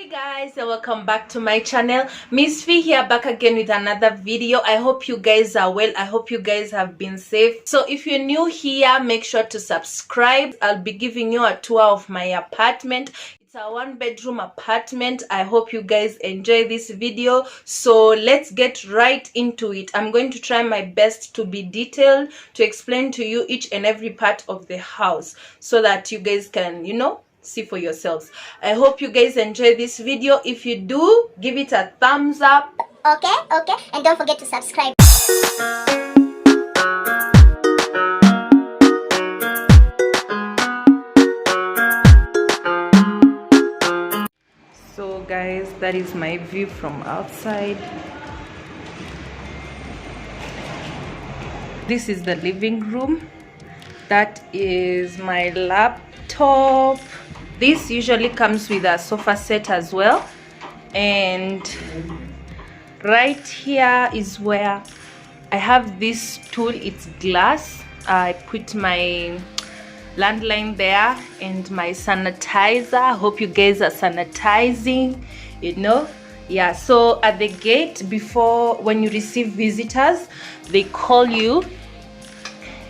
Hey guys, and welcome back to my channel. Miss Fee here, back again with another video. I hope you guys are well. I hope you guys have been safe. So if you're new here, make sure to subscribe. I'll be giving you a tour of my apartment. It's a one-bedroom apartment. I hope you guys enjoy this video. So let's get right into it. I'm going to try my best to be detailed, to explain to you each and every part of the house so that you guys can, see for yourselves. I hope you guys enjoy this video. If you do, give it a thumbs up. Okay, and don't forget to subscribe. So guys, that is my view from outside. This is the living room. That is my laptop. This usually comes with a sofa set as well, and right here is where I have this tool. It's glass. I put my landline there and my sanitizer. I hope you guys are sanitizing, yeah. So at the gate, before, when you receive visitors, they call you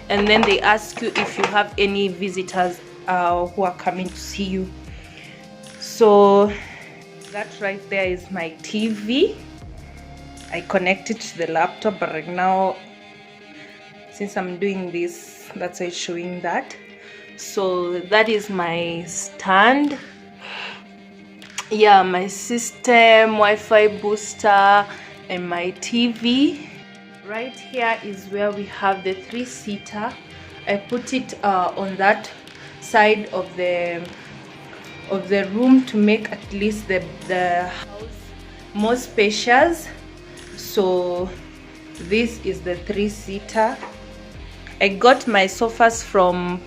and then they ask you if you have any visitors who are coming to see you. So that right there is my TV. I connect it to the laptop, but right now, since I'm doing this, that's why it's showing that. So that is my stand. Yeah, my system, Wi-Fi booster, and my TV. Right here is where we have the 3-seater. I put it on that side of the room to make at least the house more spacious. So this is the 3-seater. I got my sofas from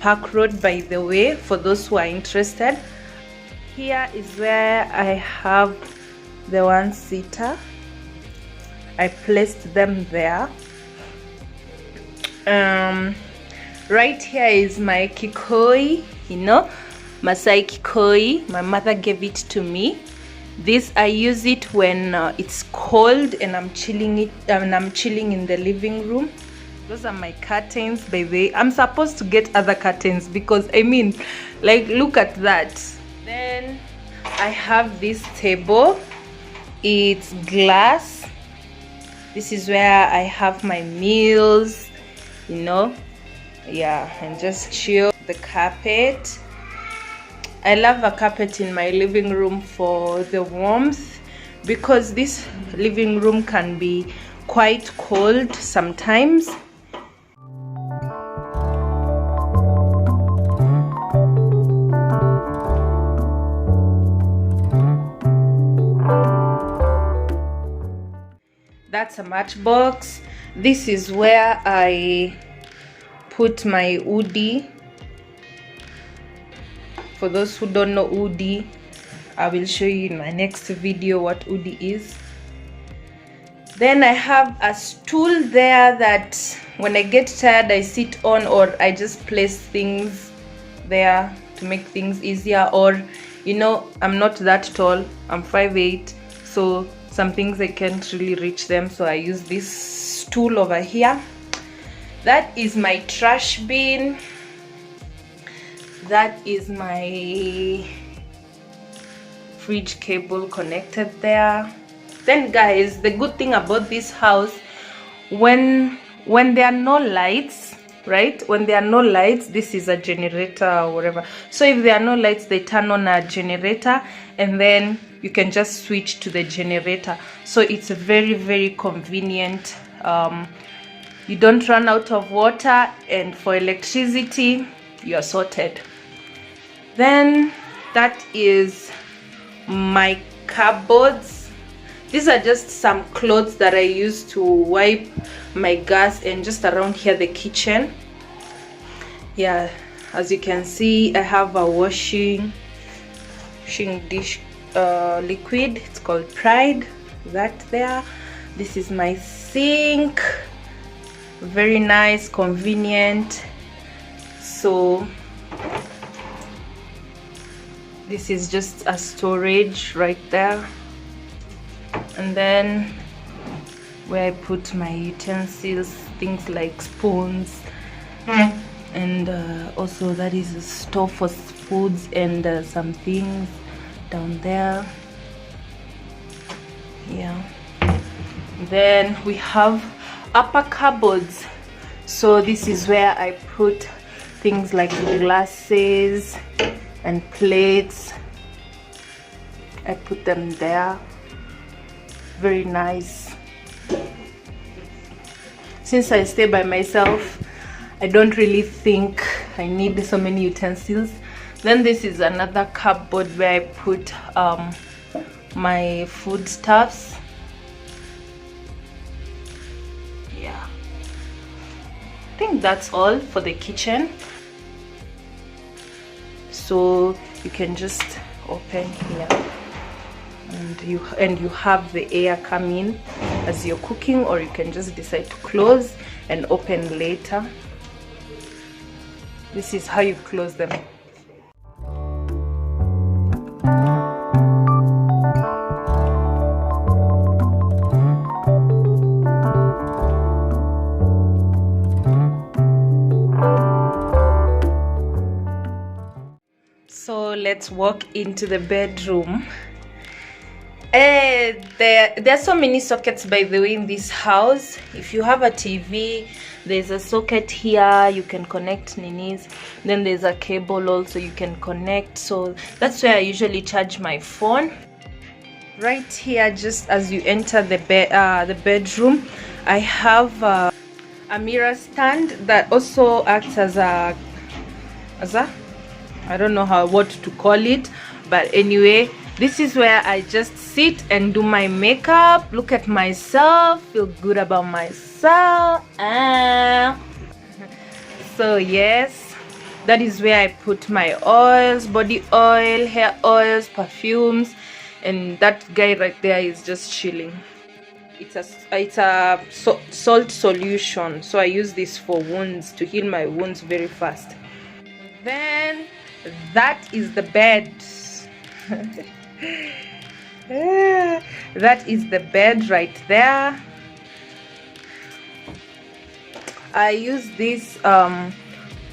Park Road, by the way, for those who are interested. Here is where I have the 1-seater. I placed them there. Right here is my kikoi, Masai kikoi. My mother gave it to me. This I use it when it's cold and I'm chilling in the living room. Those are my curtains, by the way. I'm supposed to get other curtains because look at that. Then I have this table. It's glass. This is where I have my meals, yeah, and just chill. The carpet, I love a carpet in my living room for the warmth, because this living room can be quite cold sometimes. That's a matchbox. This is where I put my woody. For those who don't know woody, I will show you in my next video what woody is. Then I have a stool there that when I get tired I sit on, or I just place things there to make things easier. Or I'm not that tall, I'm 5'8", so some things I can't really reach them, so I use this stool over here. That is my trash bin. That is my fridge cable connected there. Then guys, the good thing about this house, when there are no lights, right? When there are no lights, this is a generator or whatever. So if there are no lights, they turn on a generator and then you can just switch to the generator. So it's very, very convenient. You don't run out of water, and for electricity, you're sorted. Then that is my cupboards. These are just some clothes that I use to wipe my gas and just around here the kitchen. Yeah, as you can see, I have a washing dish liquid. It's called Pride. That there. This is my sink. Very nice, convenient. So This is just a storage right there, and then where I put my utensils, things like spoons, and also that is a store for foods and some things down there. Yeah, then we have upper cupboards, so this is where I put things like glasses and plates. I put them there. Very nice. Since I stay by myself, I don't really think I need so many utensils. Then this is another cupboard where I put my foodstuffs. Yeah, I think that's all for the kitchen. So you can just open here, and you have the air come in as you're cooking, or you can just decide to close and open later. This is how you close them. So let's walk into the bedroom. There are so many sockets, by the way, in this house. If you have a TV, there's a socket here, you can connect Nini's. Then there's a cable also you can connect, so that's where I usually charge my phone. Right here, just as you enter the bedroom, I have a mirror stand that also acts as a I don't know what to call it, but anyway, this is where I just sit and do my makeup, look at myself, feel good about myself. So yes, that is where I put my oils, body oil, hair oils, perfumes, and that guy right there is just chilling. It's a salt solution, so I use this for wounds, to heal my wounds very fast. Then that is the bed. That is the bed right there. I use this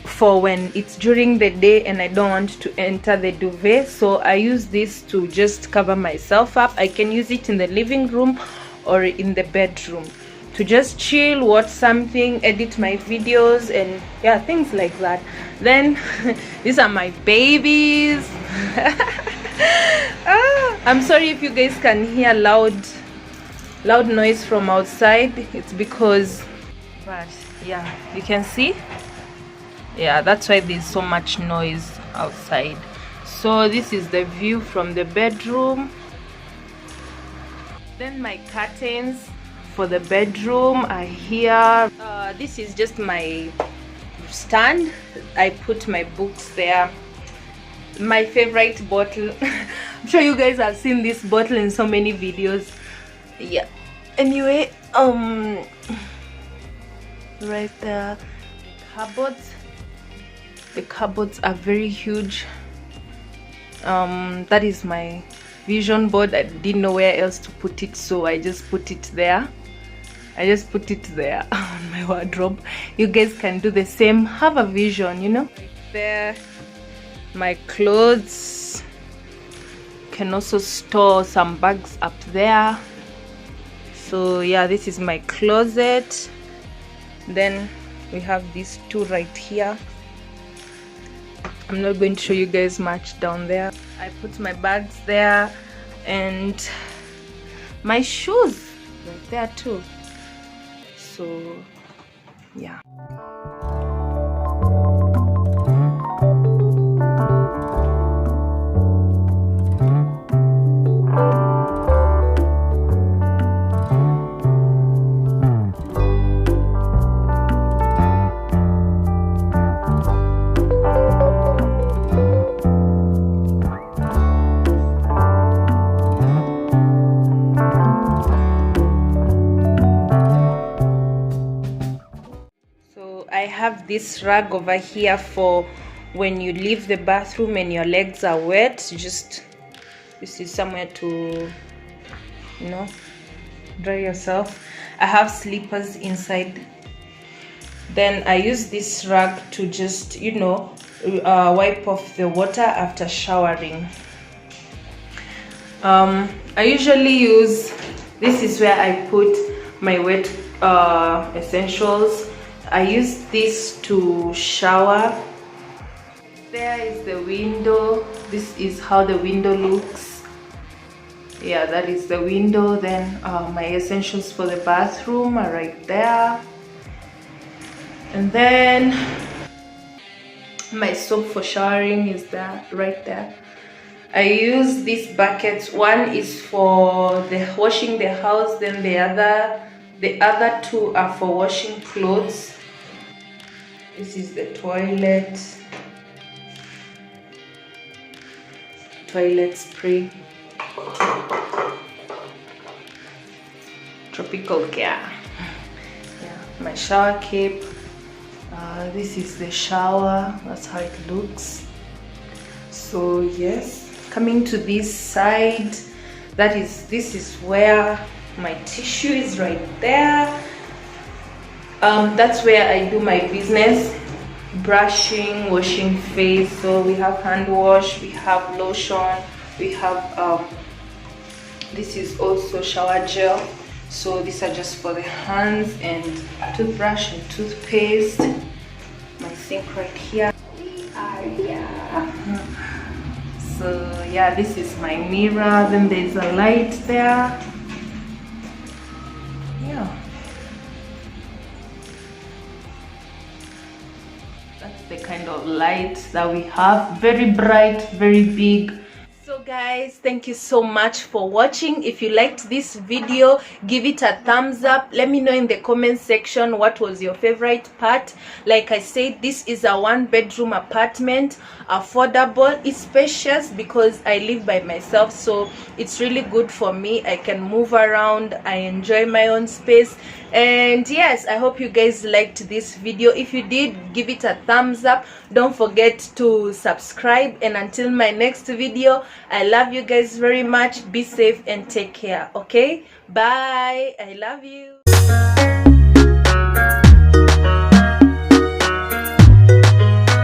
for when it's during the day and I don't want to enter the duvet, so I use this to just cover myself up. I can use it in the living room or in the bedroom to just chill, watch something, edit my videos, and yeah, things like that. Then these are my babies. I'm sorry if you guys can hear loud noise from outside. It's because, but yeah, you can see, yeah, that's why there's so much noise outside. So this is the view from the bedroom. Then my curtains for the bedroom are here. This is just my stand. I put my books there. My favorite bottle. I'm sure you guys have seen this bottle in so many videos. Yeah, anyway, right there, cupboards. The cupboards are very huge. That is my vision board. I didn't know where else to put it, so I just put it there. On my wardrobe. You guys can do the same. Have a vision, you know. There, my clothes. Can also store some bags up there. So yeah, this is my closet. Then we have these two right here. I'm not going to show you guys much down there. I put my bags there and my shoes right there too. So yeah. I have this rug over here for when you leave the bathroom and your legs are wet, just this is somewhere to, you know, dry yourself. I have slippers inside. Then I use this rag to just, you know, wipe off the water after showering. I usually use, this is where I put my wet essentials. I use this to shower. There is the window. This is how the window looks. Yeah, that is the window. Then my essentials for the bathroom are right there. And then my soap for showering is there, right there. I use these buckets. One is for the washing the house, then the other two are for washing clothes. This is the toilet spray, tropical care. Yeah, my shower cape. This is the shower. That's how it looks. So yes, coming to this side, this is where my tissue is, right there. That's where I do my business, brushing, washing face. So we have hand wash, we have lotion, we have this is also shower gel. So these are just for the hands, and toothbrush and toothpaste. My sink right here. So yeah, this is my mirror. Then there's a light there. Yeah, that's the kind of light that we have. Very bright, very big. So guys, thank you so much for watching. If you liked this video, give it a thumbs up. Let me know in the comment section what was your favorite part. Like I said, this is a 1-bedroom apartment, affordable. It's spacious because I live by myself, so it's really good for me. I can move around. I enjoy my own space. And yes, I hope you guys liked this video. If you did, give it a thumbs up. Don't forget to subscribe, and until my next video, I love you guys very much. Be safe and take care. Okay, bye. I love you.